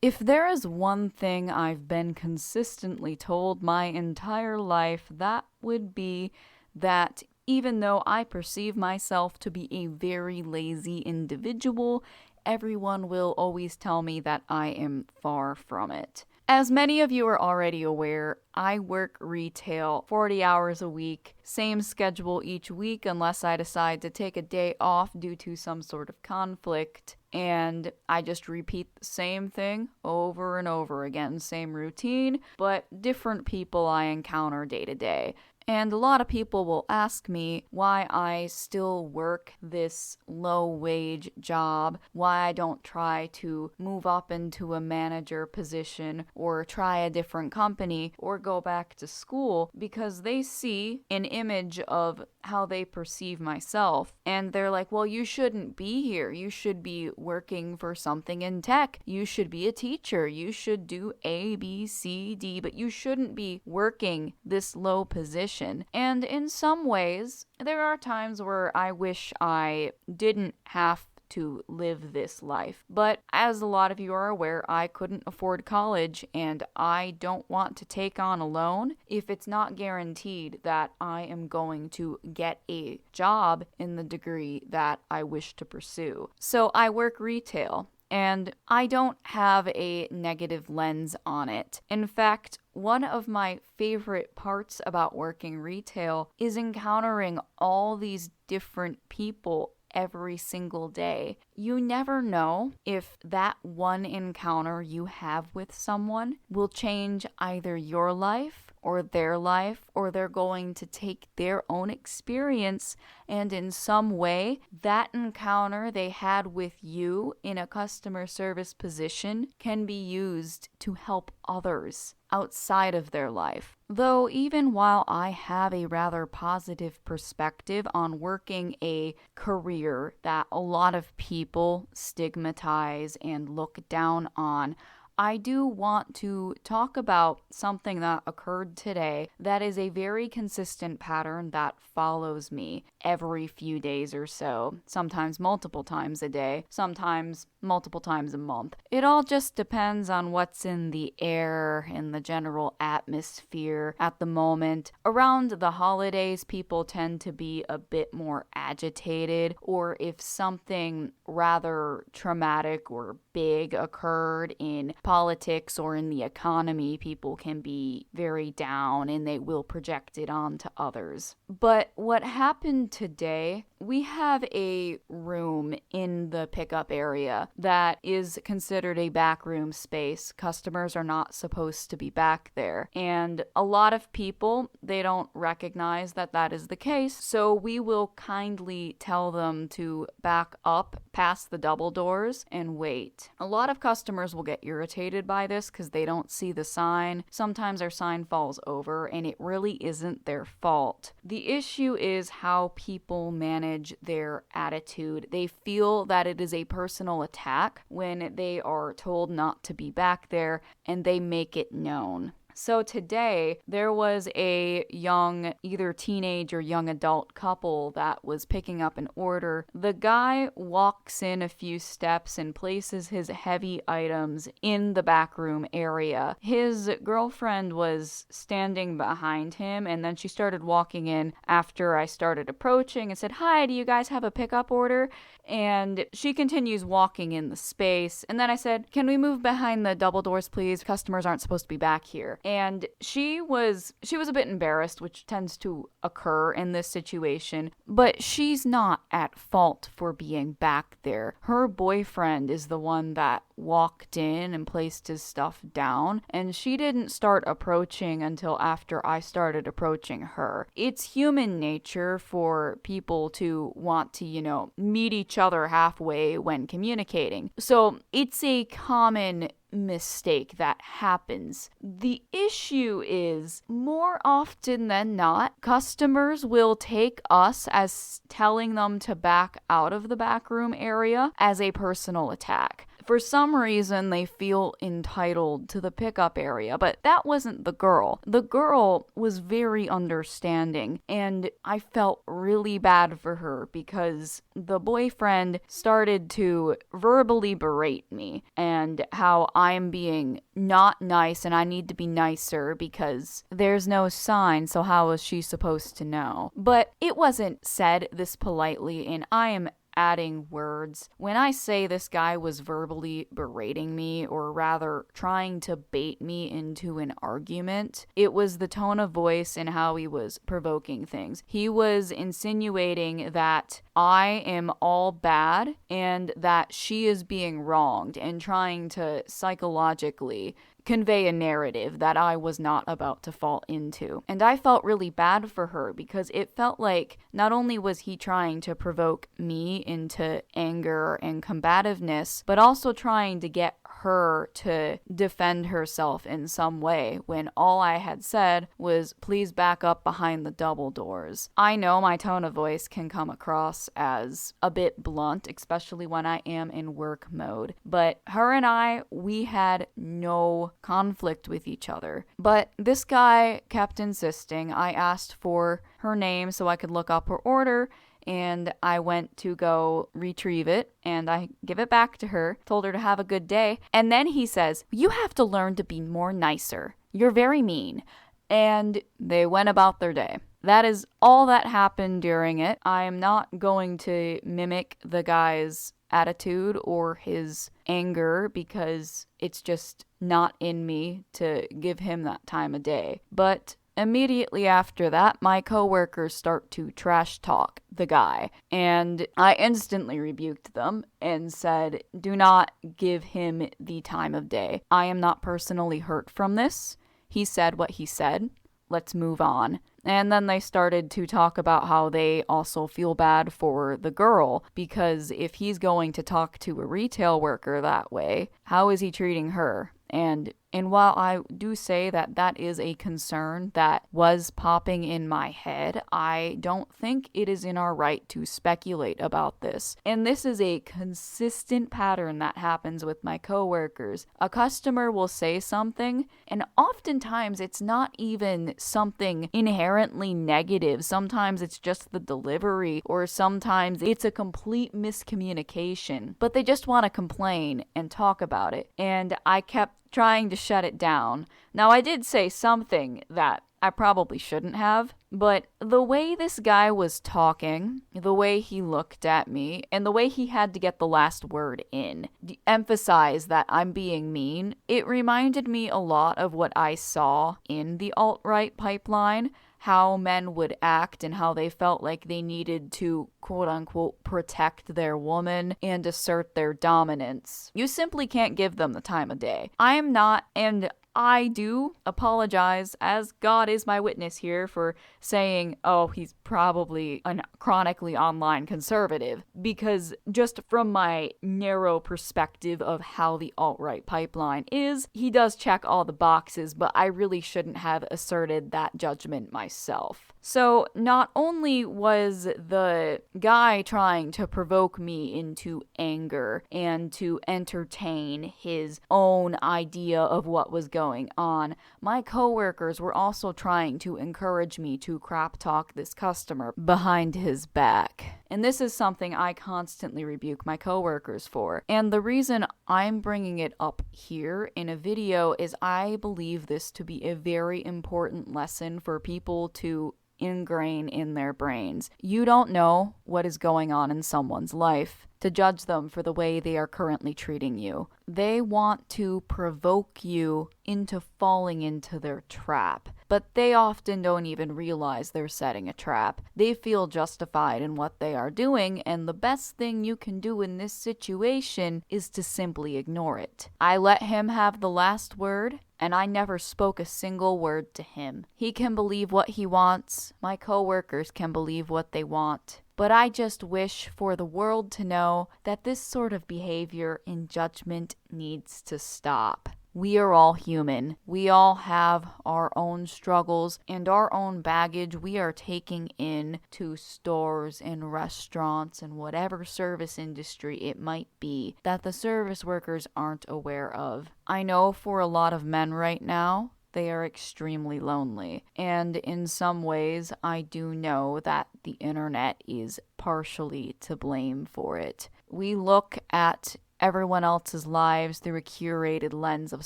If there is one thing I've been consistently told my entire life, that would be that even though I perceive myself to be a very lazy individual, everyone will always tell me that I am far from it. As many of you are already aware, I work retail 40 hours a week, same schedule each week unless I decide to take a day off due to some sort of conflict. And I just repeat the same thing over and over again, same routine, but different people I encounter day to day. And a lot of people will ask me why I still work this low wage job, why I don't try to move up into a manager position or try a different company or go back to school, because they see an image of how they perceive myself. And they're like, well, you shouldn't be here. You should be working for something in tech. You should be a teacher. You should do A, B, C, D, but you shouldn't be working this low position. And in some ways, there are times where I wish I didn't have to live this life. But as a lot of you are aware, I couldn't afford college and I don't want to take on a loan if it's not guaranteed that I am going to get a job in the degree that I wish to pursue. So I work retail. And I don't have a negative lens on it. In fact, one of my favorite parts about working retail is encountering all these different people every single day. You never know if that one encounter you have with someone will change either your life or their life, or they're going to take their own experience and in some way that encounter they had with you in a customer service position can be used to help others outside of their life. Though even while I have a rather positive perspective on working a career that a lot of people stigmatize and look down on, I do want to talk about something that occurred today that is a very consistent pattern that follows me every few days or so, sometimes multiple times a day, sometimes multiple times a month. It all just depends on what's in the air, in the general atmosphere at the moment. Around the holidays, people tend to be a bit more agitated, or if something rather traumatic or big occurred in politics or in the economy, people can be very down and they will project it onto others. But what happened today, we have a room in the pickup area that is considered a backroom space. Customers are not supposed to be back there. And a lot of people, they don't recognize that that is the case. So we will kindly tell them to back up past the double doors and wait. A lot of customers will get irritated by this because they don't see the sign. Sometimes our sign falls over and it really isn't their fault. The issue is how people manage their attitude. They feel that it is a personal attack when they are told not to be back there and they make it known. So today, there was a young, either teenage or young adult couple that was picking up an order. The guy walks in a few steps and places his heavy items in the backroom area. His girlfriend was standing behind him, and then she started walking in after I started approaching and said, "Hi, do you guys have a pickup order?" And she continues walking in the space. And then I said, "Can we move behind the double doors, please? Customers aren't supposed to be back here." And she was a bit embarrassed, which tends to occur in this situation, but she's not at fault for being back there. Her boyfriend is the one that walked in and placed his stuff down, and she didn't start approaching until after I started approaching her. It's human nature for people to want to, meet each other halfway when communicating. So it's a common mistake that happens. The issue is, more often than not, customers will take us as telling them to back out of the backroom area as a personal attack. For some reason, they feel entitled to the pickup area, but that wasn't the girl. The girl was very understanding, and I felt really bad for her because the boyfriend started to verbally berate me and how I'm being not nice and I need to be nicer because there's no sign, so how is she supposed to know? But it wasn't said this politely, and I am adding words. When I say this guy was verbally berating me, or rather trying to bait me into an argument, it was the tone of voice and how he was provoking things. He was insinuating that I am all bad and that she is being wronged and trying to psychologically convey a narrative that I was not about to fall into. And I felt really bad for her because it felt like not only was he trying to provoke me into anger and combativeness, but also trying to get her to defend herself in some way when all I had said was, please back up behind the double doors. I know my tone of voice can come across as a bit blunt, especially when I am in work mode, but her and I, we had no conflict with each other. But this guy kept insisting. I asked for her name so I could look up her order, and I went to go retrieve it, and I give it back to her, told her to have a good day, and then he says, you have to learn to be more nicer. You're very mean. And they went about their day. That is all that happened during it. I am not going to mimic the guy's attitude or his anger because it's just not in me to give him that time of day. But immediately after that, my coworkers start to trash talk the guy, and I instantly rebuked them and said, do not give him the time of day. I am not personally hurt from this. He said what he said. Let's move on. And then they started to talk about how they also feel bad for the girl because if he's going to talk to a retail worker that way, how is he treating her? And while I do say that that is a concern that was popping in my head, I don't think it is in our right to speculate about this. And this is a consistent pattern that happens with my coworkers. A customer will say something, and oftentimes it's not even something inherently negative. Sometimes it's just the delivery, or sometimes it's a complete miscommunication. But they just want to complain and talk about it. And I kept trying to shut it down. Now, I did say something that I probably shouldn't have, but the way this guy was talking, the way he looked at me, and the way he had to get the last word in, emphasize that I'm being mean, it reminded me a lot of what I saw in the alt-right pipeline, how men would act and how they felt like they needed to, quote-unquote, protect their woman and assert their dominance. You simply can't give them the time of day. I am not, and I do apologize, as God is my witness here, for saying, oh, he's probably a chronically online conservative, because just from my narrow perspective of how the alt-right pipeline is, he does check all the boxes, but I really shouldn't have asserted that judgment myself. So not only was the guy trying to provoke me into anger and to entertain his own idea of what was going on, my coworkers were also trying to encourage me to crap talk this customer behind his back. And this is something I constantly rebuke my coworkers for. And the reason I'm bringing it up here in a video is I believe this to be a very important lesson for people to ingrain in their brains. You don't know what is going on in someone's life to judge them for the way they are currently treating you. They want to provoke you into falling into their trap, but they often don't even realize they're setting a trap. They feel justified in what they are doing, and the best thing you can do in this situation is to simply ignore it. I let him have the last word, and I never spoke a single word to him. He can believe what he wants. My coworkers can believe what they want. But I just wish for the world to know that this sort of behavior and judgment needs to stop. We are all human. We all have our own struggles and our own baggage we are taking in to stores and restaurants and whatever service industry it might be that the service workers aren't aware of. I know for a lot of men right now, they are extremely lonely. And in some ways, I do know that the internet is partially to blame for it. We look at everyone else's lives through a curated lens of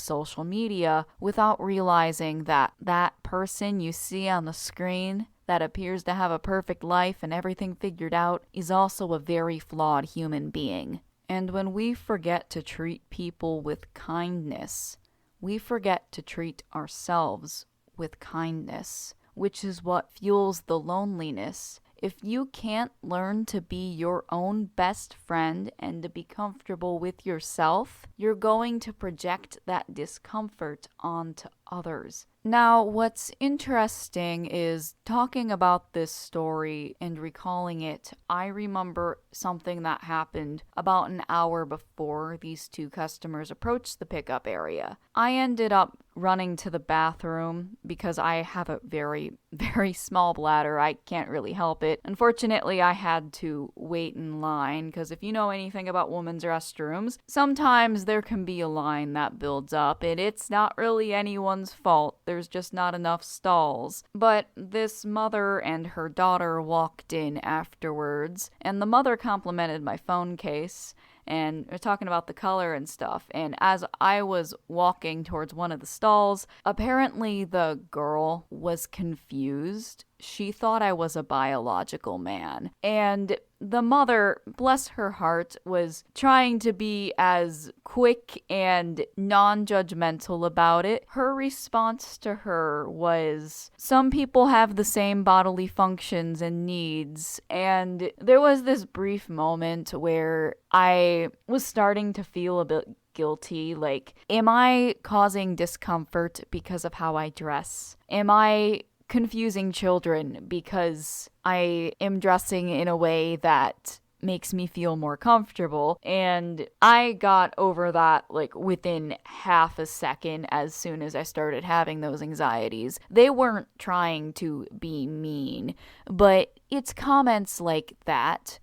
social media without realizing that that person you see on the screen that appears to have a perfect life and everything figured out is also a very flawed human being. And when we forget to treat people with kindness, we forget to treat ourselves with kindness, which is what fuels the loneliness. If you can't learn to be your own best friend and to be comfortable with yourself, you're going to project that discomfort onto others. Now, what's interesting is talking about this story and recalling it, I remember something that happened about an hour before these two customers approached the pickup area. I ended up running to the bathroom because I have a very, very small bladder. I can't really help it. Unfortunately, I had to wait in line because if you know anything about women's restrooms, sometimes there can be a line that builds up and it's not really anyone's fault. There's just not enough stalls. But this mother and her daughter walked in afterwards, and the mother complimented my phone case and we're talking about the color and stuff. And as I was walking towards one of the stalls, apparently the girl was confused. She thought I was a biological man. And the mother, bless her heart, was trying to be as quick and non-judgmental about it. Her response to her was, some people have the same bodily functions and needs. And there was this brief moment where I was starting to feel a bit guilty. Like, am I causing discomfort because of how I dress? Am I confusing children because I am dressing in a way that makes me feel more comfortable? And I got over that like within half a second as soon as I started having those anxieties. They weren't trying to be mean, but it's comments like that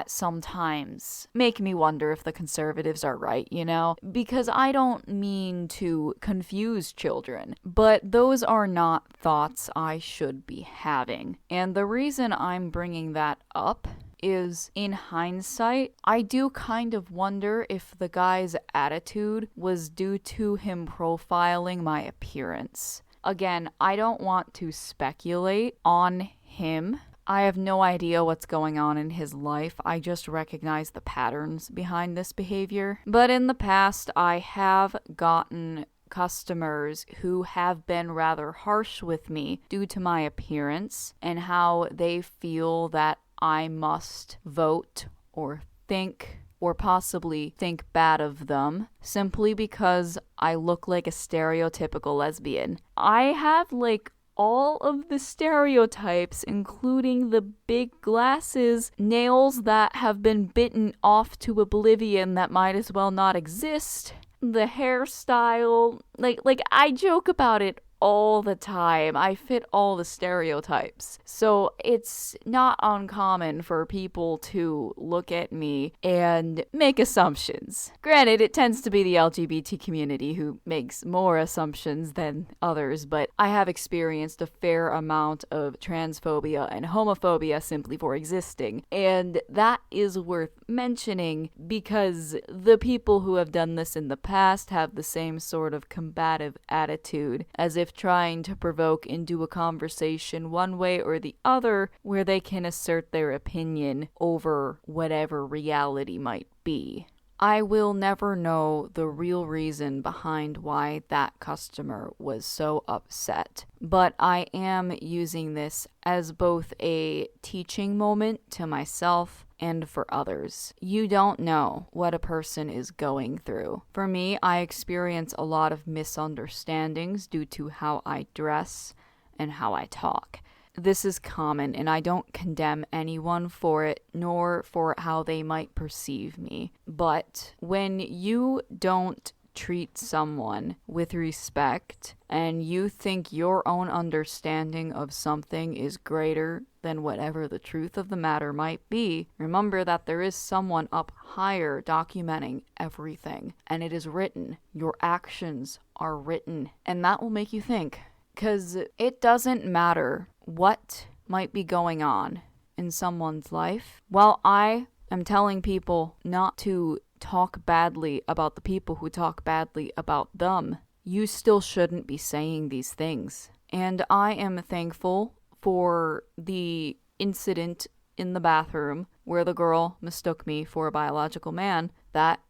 sometimes make me wonder if the conservatives are right, you know? Because I don't mean to confuse children, but those are not thoughts I should be having. And the reason I'm bringing that up is, in hindsight, I do kind of wonder if the guy's attitude was due to him profiling my appearance. Again, I don't want to speculate on him. I have no idea what's going on in his life. I just recognize the patterns behind this behavior. But in the past, I have gotten customers who have been rather harsh with me due to my appearance and how they feel that I must vote or think or possibly think bad of them simply because I look like a stereotypical lesbian. I have like all of the stereotypes, including the big glasses, nails that have been bitten off to oblivion that might as well not exist, the hairstyle, like I joke about it all the time. I fit all the stereotypes. So it's not uncommon for people to look at me and make assumptions. Granted, it tends to be the LGBT community who makes more assumptions than others, but I have experienced a fair amount of transphobia and homophobia simply for existing. And that is worth mentioning because the people who have done this in the past have the same sort of combative attitude, as if trying to provoke into a conversation one way or the other where they can assert their opinion over whatever reality might be. I will never know the real reason behind why that customer was so upset, but I am using this as both a teaching moment to myself and for others. You don't know what a person is going through. For me, I experience a lot of misunderstandings due to how I dress and how I talk. This is common, and I don't condemn anyone for it, nor for how they might perceive me. But when you don't treat someone with respect and you think your own understanding of something is greater than whatever the truth of the matter might be, remember that there is someone up higher documenting everything, and it is written. Your actions are written, and that will make you think. Because it doesn't matter what might be going on in someone's life. While I am telling people not to talk badly about the people who talk badly about them, you still shouldn't be saying these things. And I am thankful for the incident in the bathroom where the girl mistook me for a biological man, that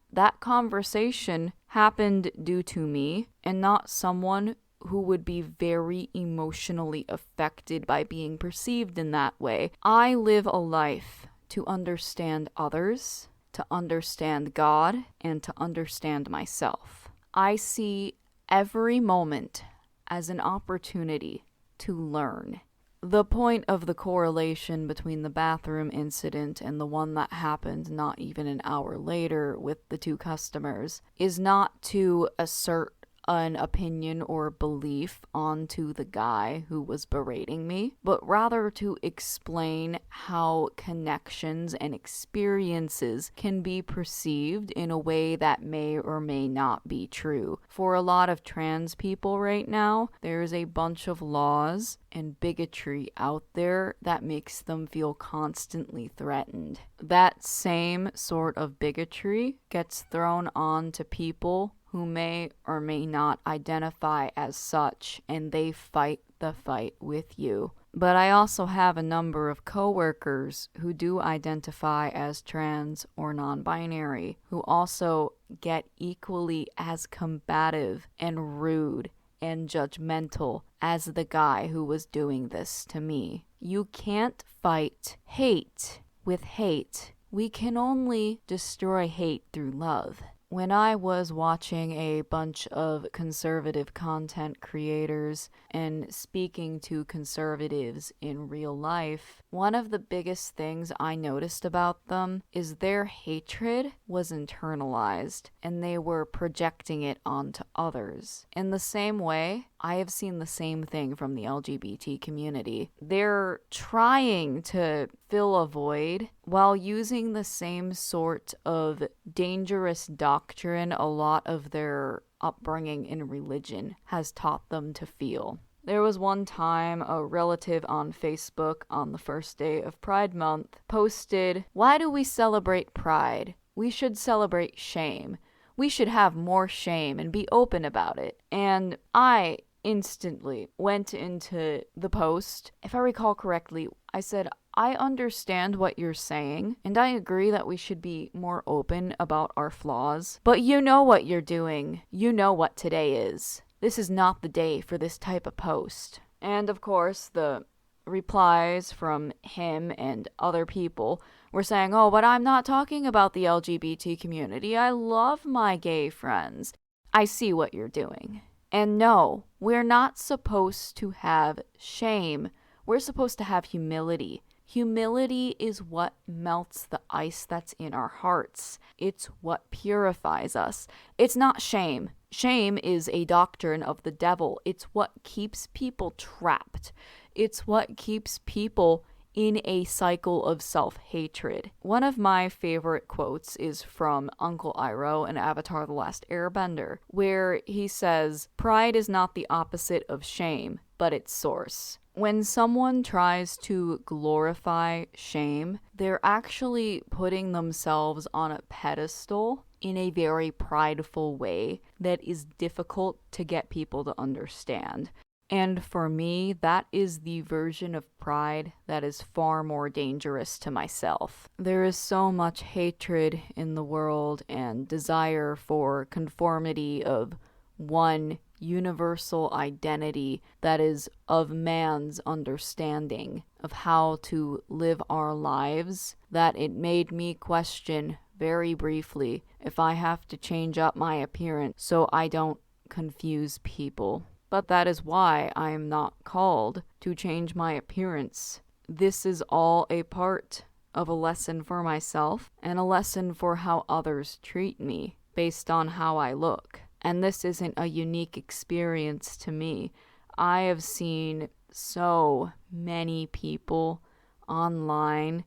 conversation happened due to me and not someone who would be very emotionally affected by being perceived in that way. I live a life to understand others, to understand God, and to understand myself. I see every moment as an opportunity to learn. The point of the correlation between the bathroom incident and the one that happened not even an hour later with the two customers is not to assert an opinion or belief onto the guy who was berating me, but rather to explain how connections and experiences can be perceived in a way that may or may not be true. For a lot of trans people right now, there's a bunch of laws and bigotry out there that makes them feel constantly threatened. That same sort of bigotry gets thrown on to people who may or may not identify as such, and they fight the fight with you. But I also have a number of coworkers who do identify as trans or non-binary, who also get equally as combative and rude and judgmental as the guy who was doing this to me. You can't fight hate with hate. We can only destroy hate through love. When I was watching a bunch of conservative content creators and speaking to conservatives in real life, one of the biggest things I noticed about them is their hatred was internalized and they were projecting it onto others. In the same way, I have seen the same thing from the LGBT community. They're trying to fill a void while using the same sort of dangerous doctrine a lot of their upbringing in religion has taught them to feel. There was one time a relative on Facebook on the first day of Pride Month posted, "Why do we celebrate Pride? We should celebrate shame. We should have more shame and be open about it." And I instantly went into the post. If I recall correctly, I said, I understand what you're saying, and I agree that we should be more open about our flaws, but you know what you're doing. You know what today is. This is not the day for this type of post. And of course, the replies from him and other people were saying, oh, but I'm not talking about the LGBT community. I love my gay friends. I see what you're doing. And no, we're not supposed to have shame. We're supposed to have humility. Humility is what melts the ice that's in our hearts. It's what purifies us. It's not shame. Shame is a doctrine of the devil. It's what keeps people trapped. It's what keeps people in a cycle of self-hatred. One of my favorite quotes is from Uncle Iroh in Avatar: The Last Airbender, where he says, "Pride is not the opposite of shame, but its source." When someone tries to glorify shame, they're actually putting themselves on a pedestal in a very prideful way that is difficult to get people to understand. And for me, that is the version of pride that is far more dangerous to myself. There is so much hatred in the world and desire for conformity of one universal identity that is of man's understanding of how to live our lives, that it made me question very briefly if I have to change up my appearance so I don't confuse people. But that is why I am not called to change my appearance. This is all a part of a lesson for myself and a lesson for how others treat me based on how I look. And this isn't a unique experience to me. I have seen so many people online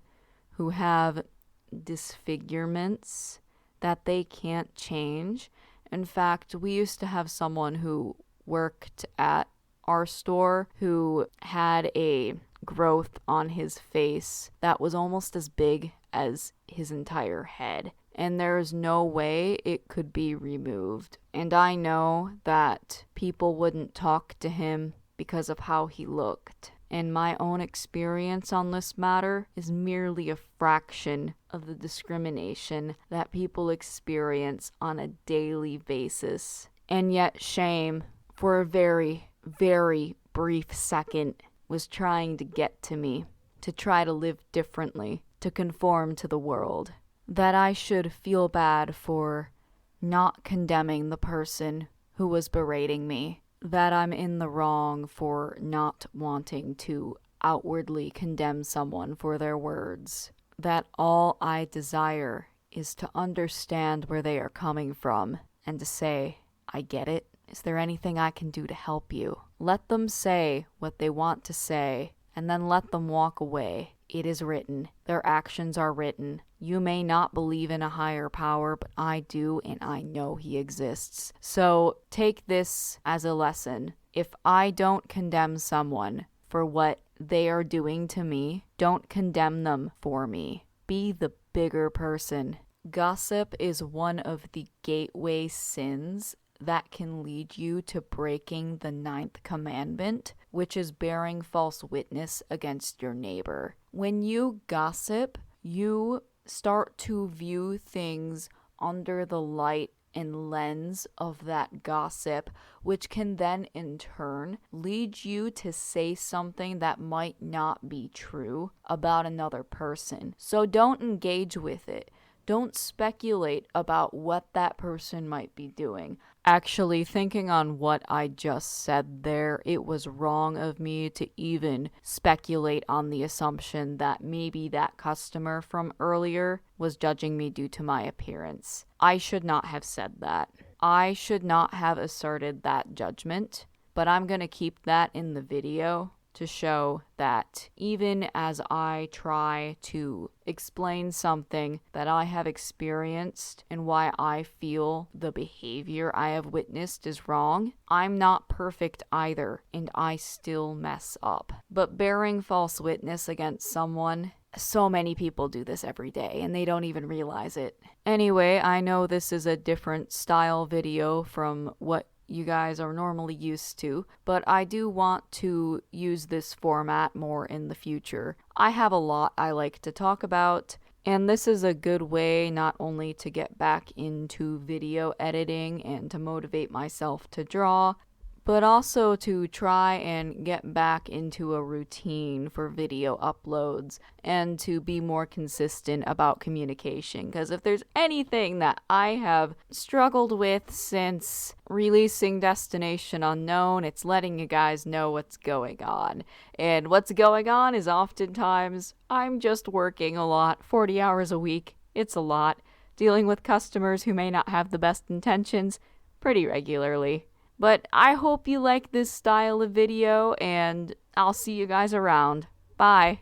who have disfigurements that they can't change. In fact, we used to have someone who worked at our store who had a growth on his face that was almost as big as his entire head. And there's no way it could be removed. And I know that people wouldn't talk to him because of how he looked. And my own experience on this matter is merely a fraction of the discrimination that people experience on a daily basis. And yet shame, for a very, very brief second, was trying to get to me, to try to live differently, to conform to the world. That I should feel bad for not condemning the person who was berating me. That I'm in the wrong for not wanting to outwardly condemn someone for their words. That all I desire is to understand where they are coming from and to say, I get it. Is there anything I can do to help you? Let them say what they want to say and then let them walk away. It is written. Their actions are written. You may not believe in a higher power, but I do, and I know he exists. So take this as a lesson. If I don't condemn someone for what they are doing to me, don't condemn them for me. Be the bigger person. Gossip is one of the gateway sins that can lead you to breaking the 9th commandment, which is bearing false witness against your neighbor. When you gossip, you start to view things under the light and lens of that gossip, which can then in turn lead you to say something that might not be true about another person. So don't engage with it. Don't speculate about what that person might be doing. Actually, thinking on what I just said there, it was wrong of me to even speculate on the assumption that maybe that customer from earlier was judging me due to my appearance. I should not have said that. I should not have asserted that judgment, but I'm going to keep that in the video to show that even as I try to explain something that I have experienced and why I feel the behavior I have witnessed is wrong, I'm not perfect either, and I still mess up. But bearing false witness against someone, so many people do this every day and they don't even realize it. Anyway, I know this is a different style video from what you guys are normally used to, but I do want to use this format more in the future. I have a lot I like to talk about, and this is a good way not only to get back into video editing and to motivate myself to draw, but also to try and get back into a routine for video uploads and to be more consistent about communication. Because if there's anything that I have struggled with since releasing Destination Unknown, it's letting you guys know what's going on. And what's going on is oftentimes I'm just working a lot, 40 hours a week. It's a lot. Dealing with customers who may not have the best intentions pretty regularly. But I hope you like this style of video, and I'll see you guys around. Bye.